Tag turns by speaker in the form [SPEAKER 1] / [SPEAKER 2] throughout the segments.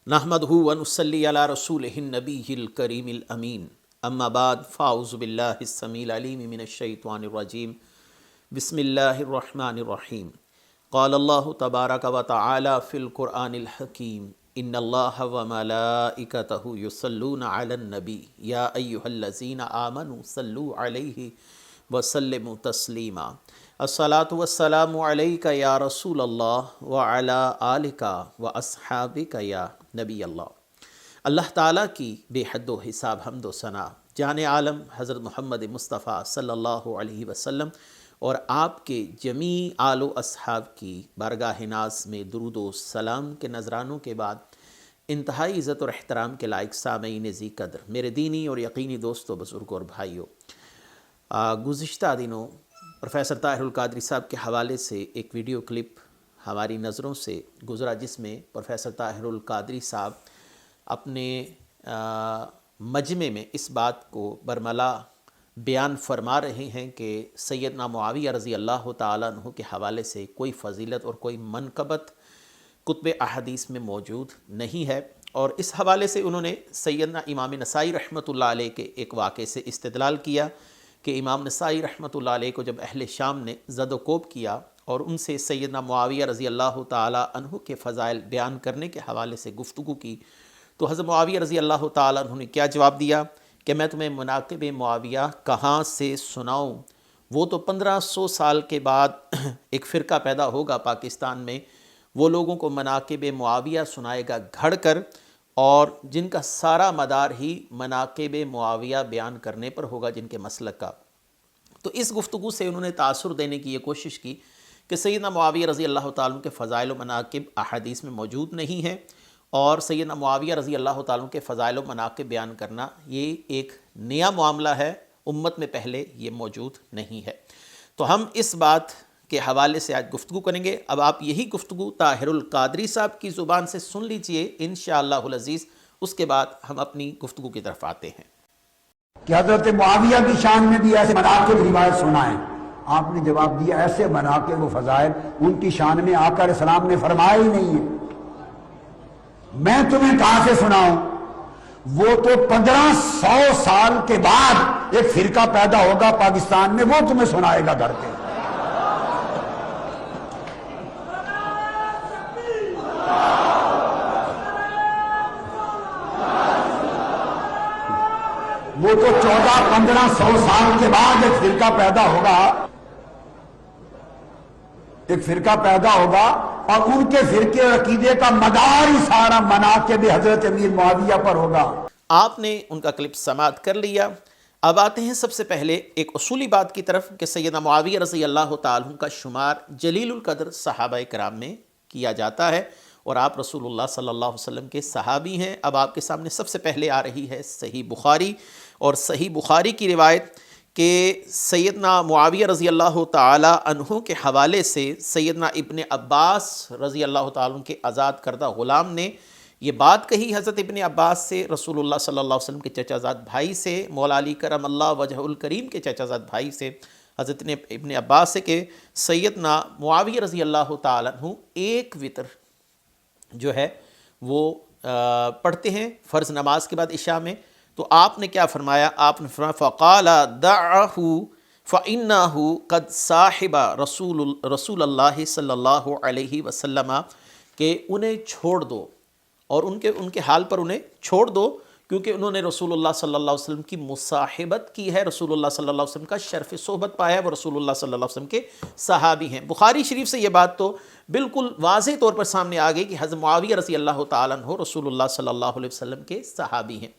[SPEAKER 1] نحمدہ ونصلی علی رسولہ النبی الکریم الامین اما بعد فاعوذ باللہ السمیع العلیم من الشیطان الرجیم بسم اللہ الرحمن الرحیم قال اللہ تبارک و تعالی فی القرآن الحکیم ان اللہ وملائکتہ یصلون علی النبی یا ایہا الذین آمنوا صلوا علیہ وسلموا تسلیما الصلاۃ والسلام علیک یا رسول اللہ وعلی آلک واصحابک یا نبی اللہ تعالیٰ کی بے حد و حساب حمد و ثنا جان عالم حضرت محمد مصطفیٰ صلی اللہ علیہ وسلم اور آپ کے جمیع آل و اصحاب کی بارگاہ ناز میں درود و سلام کے نذرانوں کے بعد انتہائی عزت اور احترام کے لائق سامعین ذی قدر میرے دینی اور یقینی دوستوں بزرگوں اور بھائیوں، گزشتہ دنوں پروفیسر طاہر القادری صاحب کے حوالے سے ایک ویڈیو کلپ ہماری نظروں سے گزرا جس میں پروفیسر طاہر القادری صاحب اپنے مجمع میں اس بات کو برملا بیان فرما رہے ہیں کہ سیدنا معاویہ رضی اللہ تعالیٰ عنہ کے حوالے سے کوئی فضیلت اور کوئی منقبت کتب احادیث میں موجود نہیں ہے، اور اس حوالے سے انہوں نے سیدنا امام نسائی رحمۃ اللہ علیہ کے ایک واقعے سے استدلال کیا کہ امام نسائی رحمۃ اللہ علیہ کو جب اہل شام نے زد و کوب کیا اور ان سے سیدنا معاویہ رضی اللہ تعالیٰ عنہ کے فضائل بیان کرنے کے حوالے سے گفتگو کی تو حضرت معاویہ رضی اللہ تعالیٰ عنہ نے کیا جواب دیا کہ میں تمہیں مناقب معاویہ کہاں سے سناؤں، وہ تو 1500 سال کے بعد ایک فرقہ پیدا ہوگا پاکستان میں، وہ لوگوں کو مناقب معاویہ سنائے گا گھڑ کر، اور جن کا سارا مدار ہی مناقب معاویہ بیان کرنے پر ہوگا جن کے مسلک کا۔ تو اس گفتگو سے انہوں نے تاثر دینے کی یہ کوشش کی کہ سیدنا معاویہ رضی اللہ تعالیٰ کے فضائل و مناقب احادیث میں موجود نہیں ہیں، اور سیدنا معاویہ رضی اللہ تعالیٰ کے فضائل و مناقب بیان کرنا یہ ایک نیا معاملہ ہے، امت میں پہلے یہ موجود نہیں ہے۔ تو ہم اس بات کے حوالے سے آج گفتگو کریں گے۔ اب آپ یہی گفتگو طاہر القادری صاحب کی زبان سے سن لیجئے انشاءاللہ العزیز، اس کے بعد ہم اپنی گفتگو کی طرف آتے ہیں۔
[SPEAKER 2] کہ حضرت معاویہ کی شان میں بھی ایسے مناقب روایت سنائیں، آپ نے جواب دیا ایسے مناقب و فضائل ان کی شان میں آقا علیہ السلام نے فرمایا ہی نہیں ہے، میں تمہیں کہاں سے سناؤں؟ وہ تو 1500 سال کے بعد ایک فرقہ پیدا ہوگا پاکستان میں، وہ تمہیں سنائے گا گھر کے۔ وہ تو 1400-1500 سال کے بعد ایک فرقہ پیدا ہوگا، اور ان کے فرقے اور عقیدے کا مدار ہی سارا مناقب حضرت امیر معاویہ پر ہوگا۔
[SPEAKER 1] آپ نے ان کا کلپ سماعت کر لیا۔ اب آتے ہیں سب سے پہلے ایک اصولی بات کی طرف کہ سیدنا معاویہ رضی اللہ تعالیٰ کا شمار جلیل القدر صحابہ کرام میں کیا جاتا ہے، اور آپ رسول اللہ صلی اللہ علیہ وسلم کے صحابی ہیں۔ اب آپ کے سامنے سب سے پہلے آ رہی ہے صحیح بخاری، اور صحیح بخاری کی روایت کہ سیدنا معاویہ رضی اللہ تعالی عنہ کے حوالے سے سیدنا ابن عباس رضی اللہ تعالیٰ عنہ کے آزاد کردہ غلام نے یہ بات کہی حضرت ابن عباس سے، رسول اللہ صلی اللہ علیہ وسلم کے چچا زاد بھائی سے، مولا علی کرم اللہ وجہ الکریم کے چچا زاد بھائی سے، حضرت ابن عباس سے کہ سیدنا معاویہ رضی اللہ تعالیٰ عنہ ایک وتر جو ہے وہ پڑھتے ہیں فرض نماز کے بعد عشاء میں۔ تو آپ نے کیا فرمایا؟ آپ نے فرمایا فقال دعہ فإنہ قد صاحب رسول اللہ صلی اللہ علیہ وسلم، کہ انہیں چھوڑ دو، اور ان کے حال پر انہیں چھوڑ دو، کیونکہ انہوں نے رسول اللہ صلی اللہ علیہ وسلم کی مصاحبت کی ہے، رسول اللہ صلی اللہ علیہ وسلم کا شرف صحبت پایا ہے، وہ رسول اللہ صلی اللہ علیہ وسلم کے صحابی ہیں۔ بخاری شریف سے یہ بات تو بالکل واضح طور پر سامنے آ گئی کہ حضرت معاویہ رضی اللہ تعالیٰ عنہ رسول اللہ صلی اللہ علیہ وسلم کے صحابی ہیں۔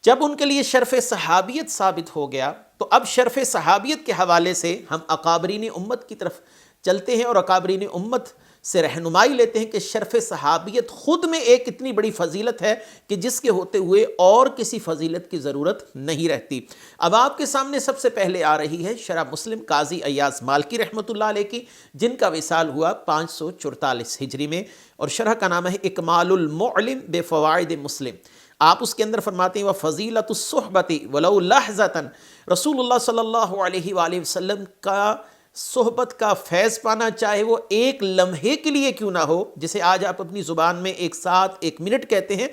[SPEAKER 1] جب ان کے لیے شرف صحابیت ثابت ہو گیا تو اب شرف صحابیت کے حوالے سے ہم اکابرین امت کی طرف چلتے ہیں، اور اکابرین امت سے رہنمائی لیتے ہیں کہ شرف صحابیت خود میں ایک اتنی بڑی فضیلت ہے کہ جس کے ہوتے ہوئے اور کسی فضیلت کی ضرورت نہیں رہتی۔ اب آپ کے سامنے سب سے پہلے آ رہی ہے شرح مسلم قاضی ایاز مالکی رحمۃ اللہ علیہ کی، جن کا وصال ہوا 544 ہجری میں، اور شرح کا نام ہے اکمال المعلم بفوائد مسلم۔ آپ اس کے اندر فرماتے ہیں وَفَضِيلَةُ الصُّحْبَةِ وَلَوْ لَحْظَةً، رسول اللہ صلی اللہ علیہ وآلہ وسلم کا صحبت کا فیض پانا، چاہے وہ ایک لمحے کے لیے کیوں نہ ہو، جسے آج آپ اپنی زبان میں ایک ساتھ 1 منٹ کہتے ہیں،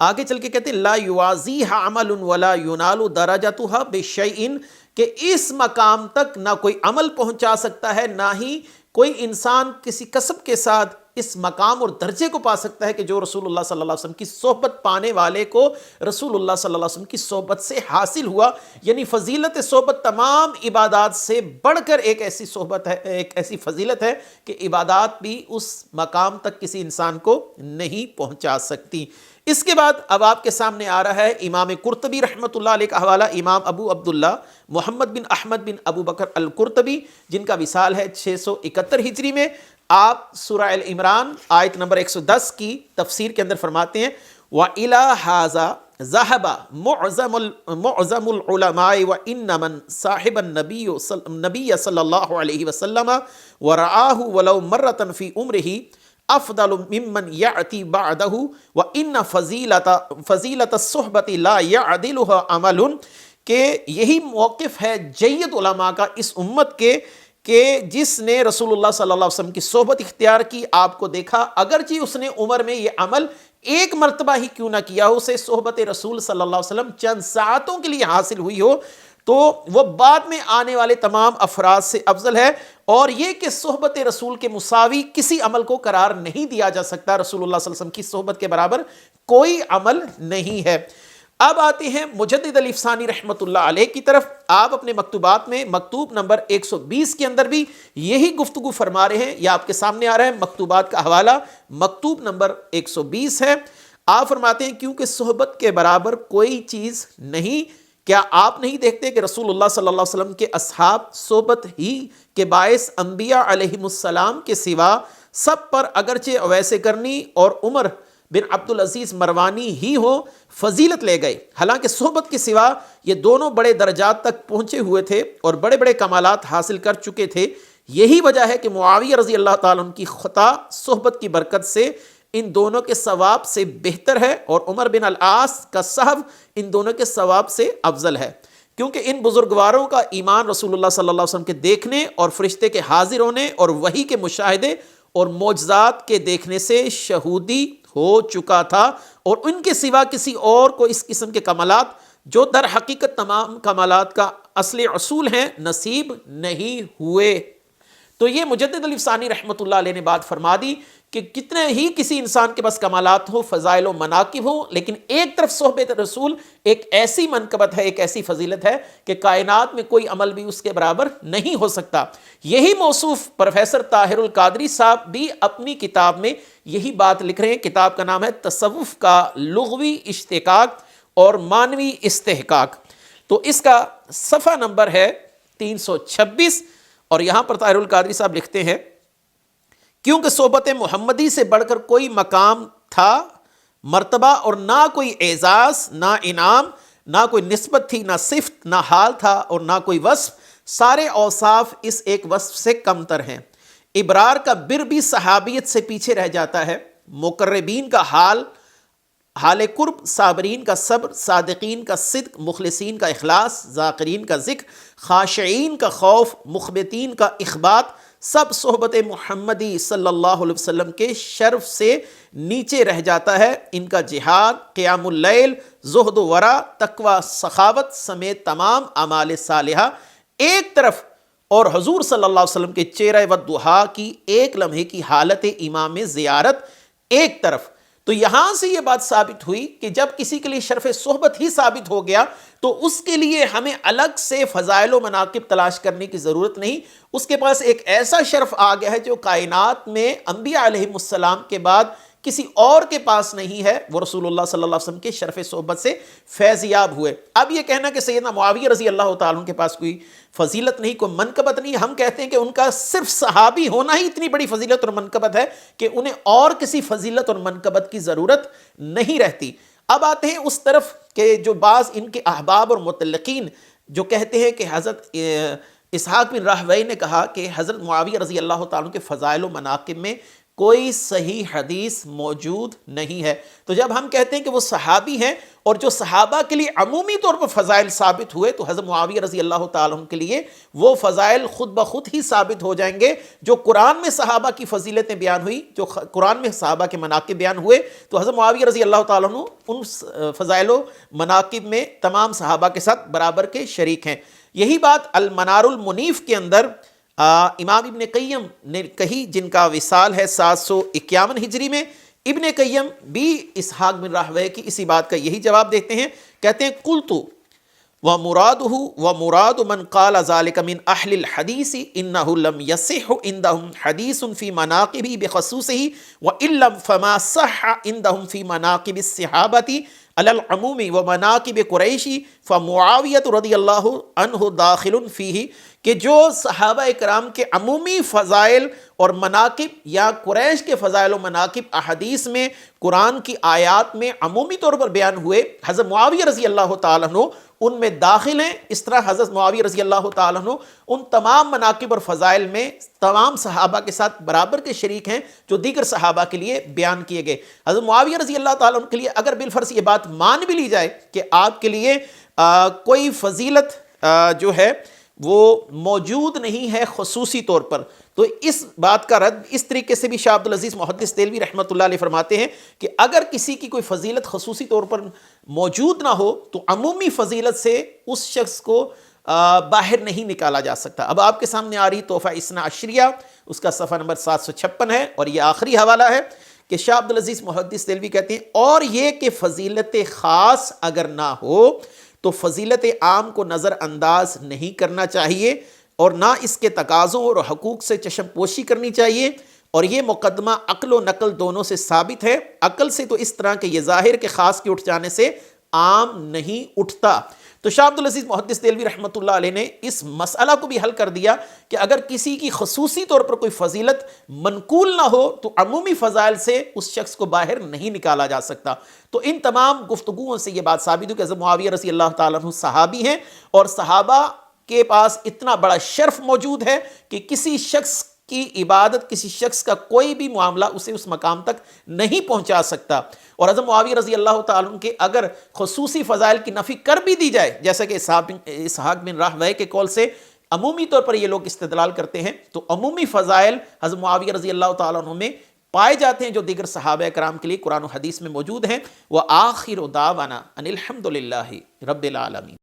[SPEAKER 1] آگے چل کے کہتے ہیں لا یوازیہا عمل ولا ینال درجتھا بشیء، کہ اس مقام تک نہ کوئی عمل پہنچا سکتا ہے، نہ ہی کوئی انسان کسی کسب کے ساتھ اس مقام اور درجے کو پا سکتا ہے کہ جو رسول اللہ صلی اللہ علیہ وسلم کی صحبت پانے والے کو رسول اللہ صلی اللہ علیہ وسلم کی صحبت سے حاصل ہوا۔ یعنی فضیلت صحبت تمام عبادات سے بڑھ کر ایک ایسی صحبت ہے، ایک ایسی فضیلت ہے کہ عبادات بھی اس مقام تک کسی انسان کو نہیں پہنچا سکتی۔ اس کے بعد اب آپ کے سامنے آ رہا ہے امام قرطبی رحمۃ اللہ علیہ کا حوالہ، امام ابو عبداللہ محمد بن احمد بن ابو بکر القرطبی، جن کا وصال ہے 671 ہجری میں۔ آپ سورہ ال عمران آیت نمبر 110 کی تفسیر کے اندر فرماتے ہیں وَإِلَى هَذَا ذَهَبَ مُعْظَمُ الْعُلَمَاءِ وَإِنَّ مَنْ صَاحِبَ النَّبِيَّ صلی اللہ علیہ وسلم وَرَآهُ وَلَوْ مَرَّةً فِي عُمْرِهِ افضل ممن یأتی بعدہ وان فضیلت الصحبت لا یعدلها عمل، کہ یہی موقف ہے جید علماء کا اس امت کے کہ جس نے رسول اللہ صلی اللہ علیہ وسلم کی صحبت اختیار کی، آپ کو دیکھا اگرچہ اس نے عمر میں یہ عمل ایک مرتبہ ہی کیوں نہ کیا ہو، اسے صحبت رسول صلی اللہ علیہ وسلم چند ساعتوں کے لیے حاصل ہوئی ہو، تو وہ بعد میں آنے والے تمام افراد سے افضل ہے۔ اور یہ کہ صحبت رسول کے مساوی کسی عمل کو قرار نہیں دیا جا سکتا، رسول اللہ صلی اللہ علیہ وسلم کی صحبت کے برابر کوئی عمل نہیں ہے۔ اب آتے ہیں مجدد علی افسانی رحمۃ اللہ علیہ کی طرف۔ آپ اپنے مکتوبات میں مکتوب نمبر 120 کے اندر بھی یہی گفتگو فرما رہے ہیں، یا آپ کے سامنے آ رہا ہے مکتوبات کا حوالہ، مکتوب نمبر 120 ہے۔ آپ فرماتے ہیں کیونکہ صحبت کے برابر کوئی چیز نہیں، کیا آپ نہیں دیکھتے کہ رسول اللہ صلی اللہ علیہ وسلم کے اصحاب صحبت ہی کے باعث انبیاء علیہم السلام کے سوا سب پر اگرچہ اویس کرنی اور عمر بن عبدالعزیز مروانی ہی ہو فضیلت لے گئے، حالانکہ صحبت کے سوا یہ دونوں بڑے درجات تک پہنچے ہوئے تھے اور بڑے بڑے کمالات حاصل کر چکے تھے۔ یہی وجہ ہے کہ معاویہ رضی اللہ تعالیٰ عنہ کی خطا صحبت کی برکت سے ان دونوں کے ثواب سے بہتر ہے، اور عمر بن العاص کا صحب ان دونوں کے ثواب سے افضل ہے، کیونکہ ان بزرگواروں کا ایمان رسول اللہ صلی اللہ علیہ وسلم کے دیکھنے اور فرشتے کے حاضر ہونے اور وحی کے مشاہدے اور معجزات کے دیکھنے سے شہودی ہو چکا تھا، اور ان کے سوا کسی اور کو اس قسم کے کمالات جو در حقیقت تمام کمالات کا اصل اصول ہیں نصیب نہیں ہوئے۔ تو یہ مجدد علی افسانی رحمۃ اللہ علیہ نے بات فرما دی کہ کتنے ہی کسی انسان کے پاس کمالات ہو، فضائل و مناقب ہو، لیکن ایک طرف صحبت رسول ایک ایسی منقبت ہے، ایک ایسی فضیلت ہے کہ کائنات میں کوئی عمل بھی اس کے برابر نہیں ہو سکتا۔ یہی موصوف پروفیسر طاہر القادری صاحب بھی اپنی کتاب میں یہی بات لکھ رہے ہیں۔ کتاب کا نام ہے تصوف کا لغوی اشتقاق اور معنوی استحقاق، تو اس کا صفحہ نمبر ہے 326، اور یہاں پر طاہر القادری صاحب لکھتے ہیں کیونکہ صحبت محمدی سے بڑھ کر کوئی مقام تھا، مرتبہ، اور نہ کوئی اعزاز، نہ انعام، نہ کوئی نسبت تھی، نہ صفت، نہ حال تھا، اور نہ کوئی وصف، سارے اوصاف اس ایک وصف سے کم تر ہیں۔ ابرار کا بر بھی صحابیت سے پیچھے رہ جاتا ہے، مقربین کا حال قرب، صابرین کا صبر، صادقین کا صدق، مخلصین کا اخلاص، ذاکرین کا ذکر، خاشعین کا خوف، مخبتین کا اخبات، سب صحبت محمدی صلی اللہ علیہ وسلم کے شرف سے نیچے رہ جاتا ہے۔ ان کا جہاد، قیام اللیل، زہد و ورع، تقوی، سخاوت سمیت تمام اعمال صالحہ ایک طرف، اور حضور صلی اللہ علیہ وسلم کے چہرہ والضحیٰ کی ایک لمحے کی حالت امام زیارت ایک طرف۔ تو یہاں سے یہ بات ثابت ہوئی کہ جب کسی کے لیے شرف صحبت ہی ثابت ہو گیا تو اس کے لیے ہمیں الگ سے فضائل و مناقب تلاش کرنے کی ضرورت نہیں، اس کے پاس ایک ایسا شرف آ گیا ہے جو کائنات میں انبیاء علیہم السلام کے بعد کسی اور کے پاس نہیں ہے، وہ رسول اللہ صلی اللہ علیہ وسلم کے شرف صحبت سے فیض یاب ہوئے۔ اب یہ کہنا کہ سیدنا معاویہ رضی اللہ تعالیٰ عنہ کے پاس کوئی فضیلت نہیں، کوئی منقبت نہیں، ہم کہتے ہیں کہ ان کا صرف صحابی ہونا ہی اتنی بڑی فضیلت اور منقبت ہے کہ انہیں اور کسی فضیلت اور منقبت کی ضرورت نہیں رہتی۔ اب آتے ہیں اس طرف کہ جو بعض ان کے احباب اور متعلقین جو کہتے ہیں کہ حضرت اسحاق بن راہویہ نے کہا کہ حضرت معاویہ رضی اللہ تعالیٰ عنہ کے فضائل و مناقب میں کوئی صحیح حدیث موجود نہیں ہے۔ تو جب ہم کہتے ہیں کہ وہ صحابی ہیں اور جو صحابہ کے لیے عمومی طور پر فضائل ثابت ہوئے، تو حضرت معاویہ رضی اللہ تعالیٰ عنہ کے لیے وہ فضائل خود بخود ہی ثابت ہو جائیں گے۔ جو قرآن میں صحابہ کی فضیلتیں بیان ہوئی، جو قرآن میں صحابہ کے مناقب بیان ہوئے، تو حضرت معاویہ رضی اللہ تعالیٰ عنہ ان فضائل و مناقب میں تمام صحابہ کے ساتھ برابر کے شریک ہیں۔ یہی بات المنار المنیف کے اندر امام ابن قیم نے کہی، جن کا وصال ہے 751 ہجری میں۔ ابن قیم بھی اسحاق بن راہویہ کی اسی بات کا یہی جواب دیتے ہیں، کہتے ہیں قلت ومرادہ ومراد من قال ذلك من اہل الحدیث انہ لم یصح عندهم حدیث فی مناقبہ بخصوصہ وان لم فما صح عندهم فی مناقب الصحابۃ علی العموم ومناقب قریش فمعاویہ رضی اللہ عنہ داخل فیہ، کہ جو صحابہ کرام کے عمومی فضائل اور مناقب یا قریش کے فضائل و مناقب احادیث میں قرآن کی آیات میں عمومی طور پر بیان ہوئے، حضرت معاویہ رضی اللہ تعالیٰ عنہ ان میں داخل ہیں۔ اس طرح حضرت معاویہ رضی اللہ تعالیٰ عنہ ان تمام مناقب اور فضائل میں تمام صحابہ کے ساتھ برابر کے شریک ہیں جو دیگر صحابہ کے لیے بیان کیے گئے۔ حضرت معاویہ رضی اللہ تعالیٰ عنہ کے لیے اگر بالفرض یہ بات مان بھی لی جائے کہ آپ کے لیے کوئی فضیلت جو ہے وہ موجود نہیں ہے خصوصی طور پر، تو اس بات کا رد اس طریقے سے بھی شاہ عبدالعزیز محدث دہلوی رحمۃ اللہ علیہ فرماتے ہیں کہ اگر کسی کی کوئی فضیلت خصوصی طور پر موجود نہ ہو تو عمومی فضیلت سے اس شخص کو باہر نہیں نکالا جا سکتا۔ اب آپ کے سامنے آ رہی تحفہ اثنا عشریہ، اس کا صفحہ نمبر 756 ہے، اور یہ آخری حوالہ ہے کہ شاہ عبدالعزیز محدث دہلوی کہتے ہیں اور یہ کہ فضیلت خاص اگر نہ ہو تو فضیلت عام کو نظر انداز نہیں کرنا چاہیے، اور نہ اس کے تقاضوں اور حقوق سے چشم پوشی کرنی چاہیے، اور یہ مقدمہ عقل و نقل دونوں سے ثابت ہے۔ عقل سے تو اس طرح کہ یہ ظاہر کہ خاص کے اٹھ جانے سے عام نہیں اٹھتا۔ تو شاہ عبدالعزیز محدث دہلوی رحمۃ اللہ علیہ نے اس مسئلہ کو بھی حل کر دیا کہ اگر کسی کی خصوصی طور پر کوئی فضیلت منقول نہ ہو تو عمومی فضائل سے اس شخص کو باہر نہیں نکالا جا سکتا۔ تو ان تمام گفتگوؤں سے یہ بات ثابت ہو کہ حضرت معاویہ رضی اللہ تعالیٰ عنہ صحابی ہیں، اور صحابہ کے پاس اتنا بڑا شرف موجود ہے کہ کسی شخص کی عبادت، کسی شخص کا کوئی بھی معاملہ اسے اس مقام تک نہیں پہنچا سکتا۔ اور حضرت معاویہ رضی اللہ تعالیٰ عنہ کے اگر خصوصی فضائل کی نفی کر بھی دی جائے، جیسا کہ اسحاق بن راہویہ کے قول سے عمومی طور پر یہ لوگ استدلال کرتے ہیں، تو عمومی فضائل حضرت معاویہ رضی اللہ تعالیٰ عنہ میں پائے جاتے ہیں جو دیگر صحابہ کرام کے لیے قرآن و حدیث میں موجود ہیں۔ وآخر دعوانا ان الحمد للہ رب العالمین۔